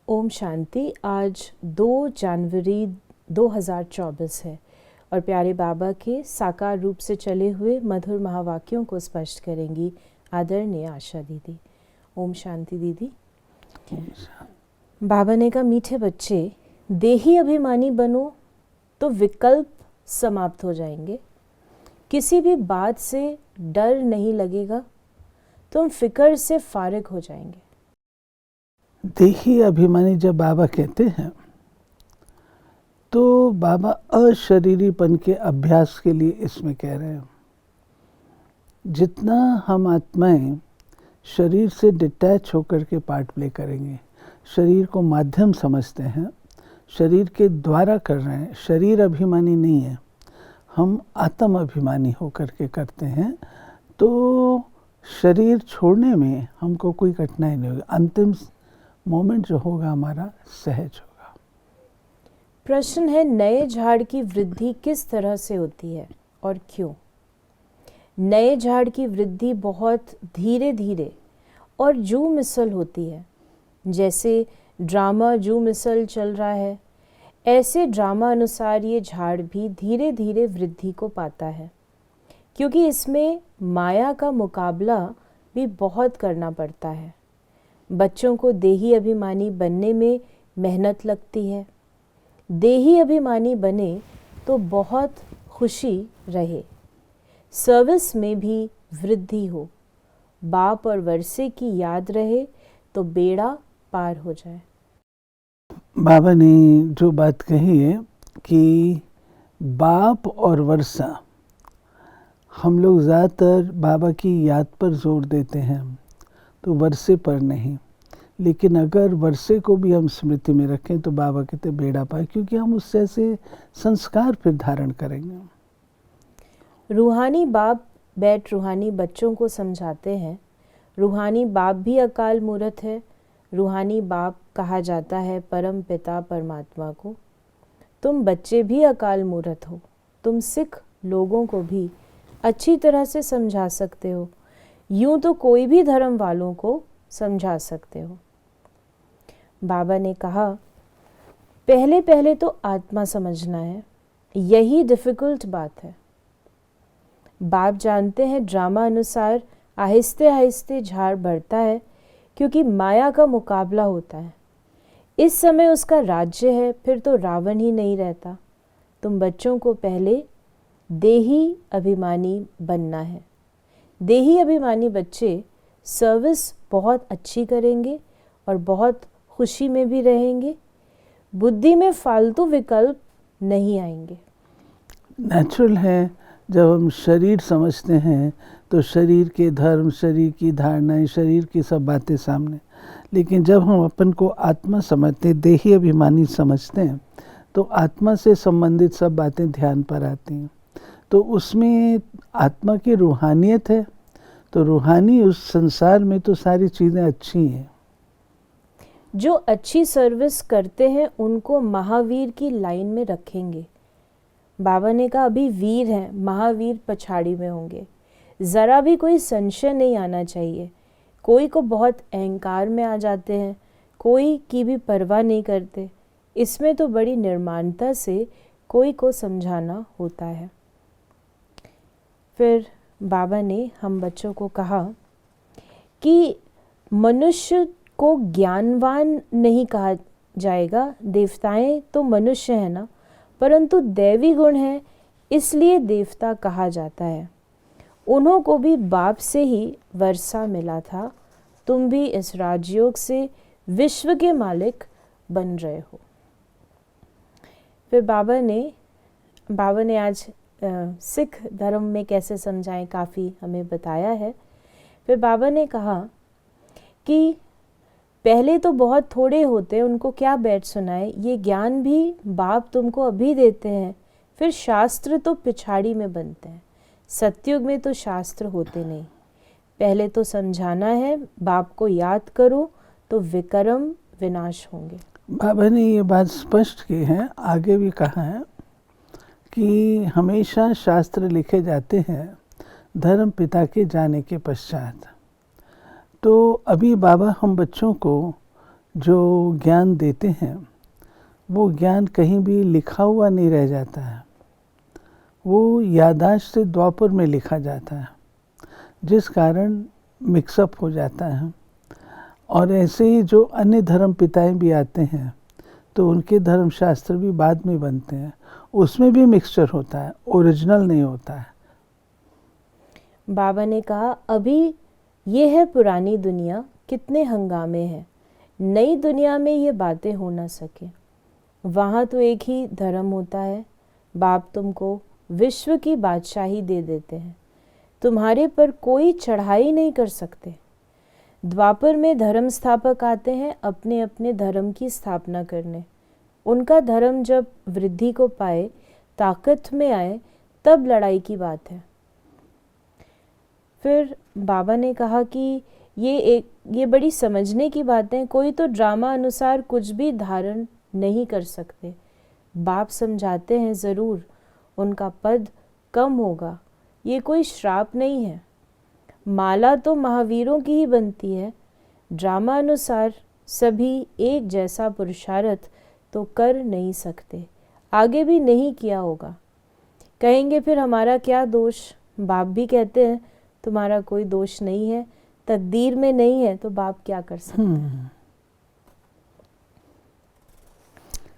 ओम शांति। आज 2 जनवरी 2024 है और प्यारे बाबा के साकार रूप से चले हुए मधुर महावाक्यों को स्पष्ट करेंगी आदरणीय आशा दीदी। ओम शांति दीदी। बाबा ने कहा, मीठे बच्चे, देही अभिमानी बनो तो विकल्प समाप्त हो जाएंगे। किसी भी बात से डर नहीं लगेगा, तुम फिक्र से फारिग हो जाएंगे। देही अभिमानी जब बाबा कहते हैं तो बाबा अशरीरीपन के अभ्यास के लिए इसमें कह रहे हैं। जितना हम आत्माएं शरीर से डिटैच होकर के पार्ट प्ले करेंगे, शरीर को माध्यम समझते हैं, शरीर के द्वारा कर रहे हैं, शरीर अभिमानी नहीं है, हम आत्म अभिमानी होकर के करते हैं, तो शरीर छोड़ने में हमको कोई कठिनाई नहीं होगी। अंतिम मोमेंट जो होगा हमारा सहज होगा। प्रश्न है, नए झाड़ की वृद्धि किस तरह से होती है और क्यों? नए झाड़ की वृद्धि बहुत धीरे धीरे और जू मिसल होती है। जैसे ड्रामा जू मिसल चल रहा है, ऐसे ड्रामा अनुसार ये झाड़ भी धीरे धीरे वृद्धि को पाता है, क्योंकि इसमें माया का मुकाबला भी बहुत करना पड़ता है। बच्चों को देही अभिमानी बनने में मेहनत लगती है। देही अभिमानी बने तो बहुत खुशी रहे, सर्विस में भी वृद्धि हो, बाप और वर्षे की याद रहे तो बेड़ा पार हो जाए। बाबा ने जो बात कही है कि बाप और वर्षा, हम लोग ज़्यादातर बाबा की याद पर जोर देते हैं, तो वर्षे पर नहीं। लेकिन अगर वर्षे को भी हम स्मृति में रखें तो बाबा कहते बेड़ा पार, क्योंकि हम उससे ऐसे संस्कार फिर धारण करेंगे। रूहानी बाप बैठ रूहानी बच्चों को समझाते हैं। रूहानी बाप भी अकाल मूर्त है। रूहानी बाप कहा जाता है परम पिता परमात्मा को। तुम बच्चे भी अकाल मूर्त हो। तुम सिख लोगों को भी अच्छी तरह से समझा सकते हो। यूं तो कोई भी धर्म वालों को समझा सकते हो। बाबा ने कहा, पहले पहले तो आत्मा समझना है, यही डिफ़िकल्ट बात है। बाप जानते हैं ड्रामा अनुसार आहिस्ते आहिस्ते झाड़ बढ़ता है, क्योंकि माया का मुकाबला होता है। इस समय उसका राज्य है, फिर तो रावण ही नहीं रहता। तुम बच्चों को पहले देही अभिमानी बनना है। देही अभिमानी बच्चे सर्विस बहुत अच्छी करेंगे और बहुत खुशी में भी रहेंगे। बुद्धि में फालतू विकल्प नहीं आएंगे। नेचुरल है, जब हम शरीर समझते हैं तो शरीर के धर्म, शरीर की धारणाएं, शरीर की सब बातें सामने। लेकिन जब हम अपन को आत्मा समझते हैं, देही अभिमानी समझते हैं, तो आत्मा से संबंधित सब बातें ध्यान पर आती हैं। तो उसमें आत्मा की रूहानियत है, तो रूहानी उस संसार में तो सारी चीज़ें अच्छी हैं। जो अच्छी सर्विस करते हैं उनको महावीर की लाइन में रखेंगे। बाबा ने कहा, अभी वीर हैं, महावीर पछाड़ी में होंगे। ज़रा भी कोई संशय नहीं आना चाहिए। कोई को बहुत अहंकार में आ जाते हैं, कोई की भी परवाह नहीं करते। इसमें तो बड़ी निर्माणता से कोई को समझाना होता है। फिर बाबा ने हम बच्चों को कहा कि मनुष्य को ज्ञानवान नहीं कहा जाएगा। देवताएं तो मनुष्य है ना, परंतु दैवी गुण है, इसलिए देवता कहा जाता है। उन्हों को भी बाप से ही वर्षा मिला था। तुम भी इस राजयोग से विश्व के मालिक बन रहे हो। फिर बाबा ने आज सिख धर्म में कैसे समझाएं, काफ़ी हमें बताया है। फिर बाबा ने कहा कि पहले तो बहुत थोड़े होते, उनको क्या बैठ सुनाए, ये ज्ञान भी बाप तुमको अभी देते हैं। फिर शास्त्र तो पिछाड़ी में बनते हैं। सतयुग में तो शास्त्र होते नहीं। पहले तो समझाना है, बाप को याद करो तो विक्रम विनाश होंगे। बाबा ने ये बात स्पष्ट की है, आगे भी कहा है कि हमेशा शास्त्र लिखे जाते हैं धर्म पिता के जाने के पश्चात। तो अभी बाबा हम बच्चों को जो ज्ञान देते हैं वो ज्ञान कहीं भी लिखा हुआ नहीं रह जाता है, वो याददाश्त से द्वापर में लिखा जाता है, जिस कारण मिक्सअप हो जाता है। और ऐसे ही जो अन्य धर्म पिताएं भी आते हैं तो उनके धर्मशास्त्र भी बाद में बनते हैं, उसमें भी मिक्सचर होता है, ओरिजिनल नहीं होता है। बाबा ने कहा, अभी ये है पुरानी दुनिया, कितने हंगामे हैं। नई दुनिया में ये बातें हो ना सके। वहाँ तो एक ही धर्म होता है। बाप तुमको विश्व की बादशाही दे देते हैं, तुम्हारे पर कोई चढ़ाई नहीं कर सकते। द्वापर में धर्म स्थापक आते हैं अपने अपने धर्म की स्थापना करने। उनका धर्म जब वृद्धि को पाए, ताकत में आए, तब लड़ाई की बात है। फिर बाबा ने कहा कि ये बड़ी समझने की बातें, कोई तो ड्रामा अनुसार कुछ भी धारण नहीं कर सकते। बाप समझाते हैं ज़रूर उनका पद कम होगा, ये कोई श्राप नहीं है। माला तो महावीरों की ही बनती है। ड्रामा अनुसार सभी एक जैसा पुरुषार्थ तो कर नहीं सकते, आगे भी नहीं किया होगा। कहेंगे फिर हमारा क्या दोष। बाप भी कहते हैं तुम्हारा कोई दोष नहीं है, तकदीर में नहीं है तो बाप क्या कर सकते हैं।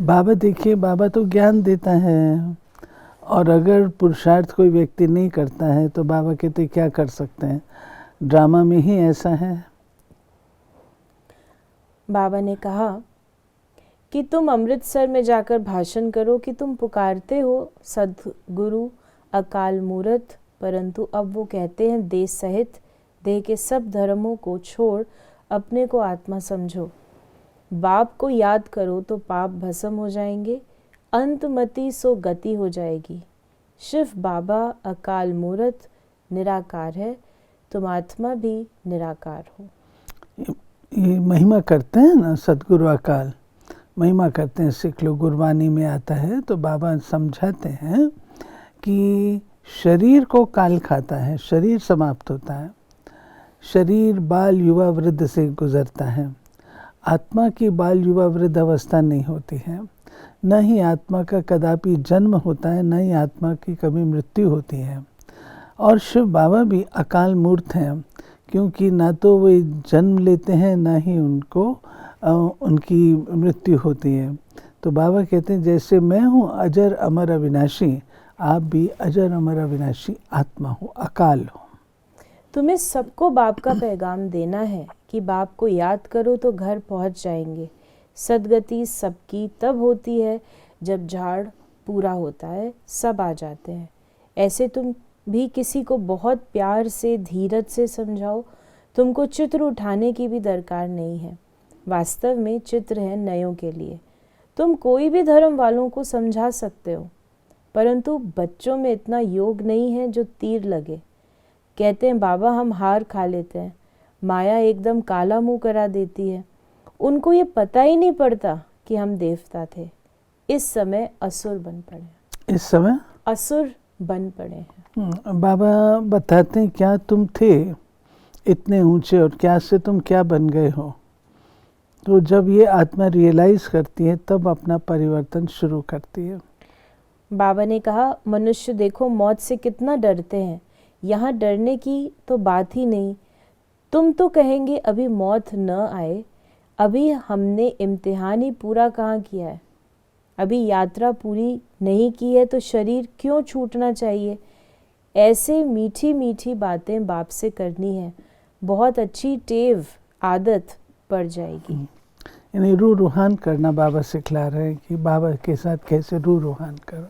बाबा देखिए, बाबा तो ज्ञान देता है, और अगर पुरुषार्थ कोई व्यक्ति नहीं करता है तो बाबा कहते क्या कर सकते हैं, ड्रामा में ही ऐसा है। बाबा ने कहा कि तुम अमृतसर में जाकर भाषण करो कि तुम पुकारते हो सद्गुरु अकाल मूरत, परंतु अब वो कहते हैं देह सहित देह के सब धर्मों को छोड़ अपने को आत्मा समझो। बाप को याद करो तो पाप भस्म हो जाएंगे, अंतमति सो गति हो जाएगी। शिव बाबा अकाल मूरत निराकार है, तुम आत्मा भी निराकार हो। ये महिमा करते हैं ना सद्गुरु अकाल, महिमा करते हैं सिख लोग, गुरबानी में आता है। तो बाबा समझाते हैं कि शरीर को काल खाता है, शरीर समाप्त होता है, शरीर बाल युवा वृद्ध से गुजरता है। आत्मा की बाल युवा वृद्ध अवस्था नहीं होती है, न ही आत्मा का कदापि जन्म होता है, न ही आत्मा की कभी मृत्यु होती है। और शिव बाबा भी अकाल मूर्त हैं, क्योंकि ना तो वे जन्म लेते हैं, ना ही उनको उनकी मृत्यु होती है। तो बाबा कहते हैं जैसे मैं हूँ अजर अमर अविनाशी, आप भी अजर अमर अविनाशी आत्मा हो, अकाल हो। तुम्हें सबको बाप का पैगाम देना है कि बाप को याद करो तो घर पहुंच जाएंगे। सदगति सबकी तब होती है जब झाड़ पूरा होता है, सब आ जाते हैं। ऐसे तुम भी किसी को बहुत प्यार से धीरज से समझाओ। तुमको चित्र उठाने की भी दरकार नहीं है। वास्तव में चित्र है नयों के लिए। तुम कोई भी धर्म वालों को समझा सकते हो, परंतु बच्चों में इतना योग नहीं है जो तीर लगे। कहते हैं बाबा हम हार खा लेते हैं, माया एकदम काला मुंह करा देती है। उनको ये पता ही नहीं पड़ता कि हम देवता थे। इस समय असुर बन पड़े, इस समय असुर बन पड़े हैं। बाबा बताते हैं क्या तुम थे इतने ऊंचे और क्या से तुम क्या बन गए हो। तो जब ये आत्मा रियलाइज करती है तब अपना परिवर्तन शुरू करती है। बाबा ने कहा मनुष्य देखो मौत से कितना डरते हैं, यहाँ डरने की तो बात ही नहीं। तुम तो कहेंगे अभी मौत न आए, अभी हमने इम्तिहान ही पूरा कहाँ किया है, अभी यात्रा पूरी नहीं की है तो शरीर क्यों छूटना चाहिए। ऐसे मीठी मीठी बातें बाप से करनी है, बहुत अच्छी टेव आदत पड़ जाएगी। यानी रूह रूहान करना बाबा सिखला रहे हैं कि बाबा के साथ कैसे रूह रूहान करो।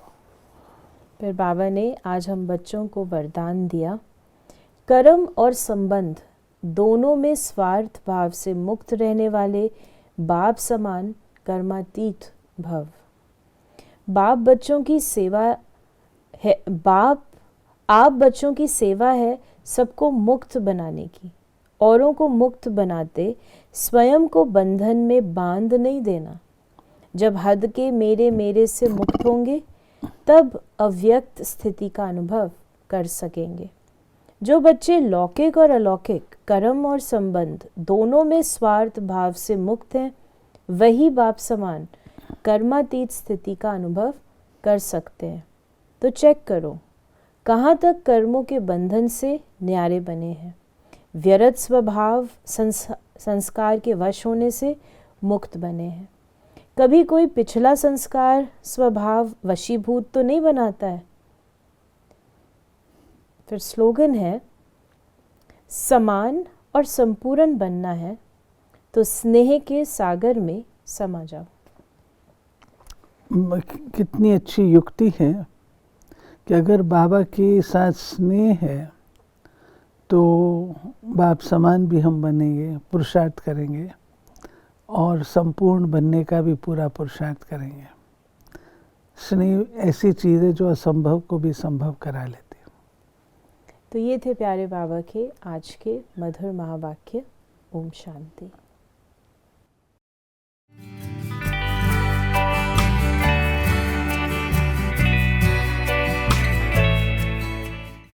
फिर बाबा ने आज हम बच्चों को वरदान दिया, कर्म और संबंध दोनों में स्वार्थ भाव से मुक्त रहने वाले बाप समान कर्मातीत भव। बाप बच्चों की सेवा है, आप बच्चों की सेवा है सबको मुक्त बनाने की। औरों को मुक्त बनाते स्वयं को बंधन में बांध नहीं देना। जब हद के मेरे से मुक्त होंगे तब अव्यक्त स्थिति का अनुभव कर सकेंगे। जो बच्चे लौकिक और अलौकिक कर्म और संबंध दोनों में स्वार्थ भाव से मुक्त हैं, वही बाप समान कर्मातीत स्थिति का अनुभव कर सकते हैं। तो चेक करो कहाँ तक कर्मों के बंधन से न्यारे बने हैं, व्यर्थ स्वभाव संस्कार के वश होने से मुक्त बने हैं। कभी कोई पिछला संस्कार स्वभाव वशीभूत तो नहीं बनाता है। फिर स्लोगन है, समान और संपूर्ण बनना है तो स्नेह के सागर में समा जाओ। कितनी अच्छी युक्ति है कि अगर बाबा के साथ स्नेह है तो बाप समान भी हम बनेंगे, पुरुषार्थ करेंगे और संपूर्ण बनने का भी पूरा पुरुषार्थ करेंगे। स्नेह ऐसी चीज़ है जो असंभव को भी संभव करा लेती है। तो ये थे प्यारे बाबा के आज के मधुर महावाक्य। ओम शांति।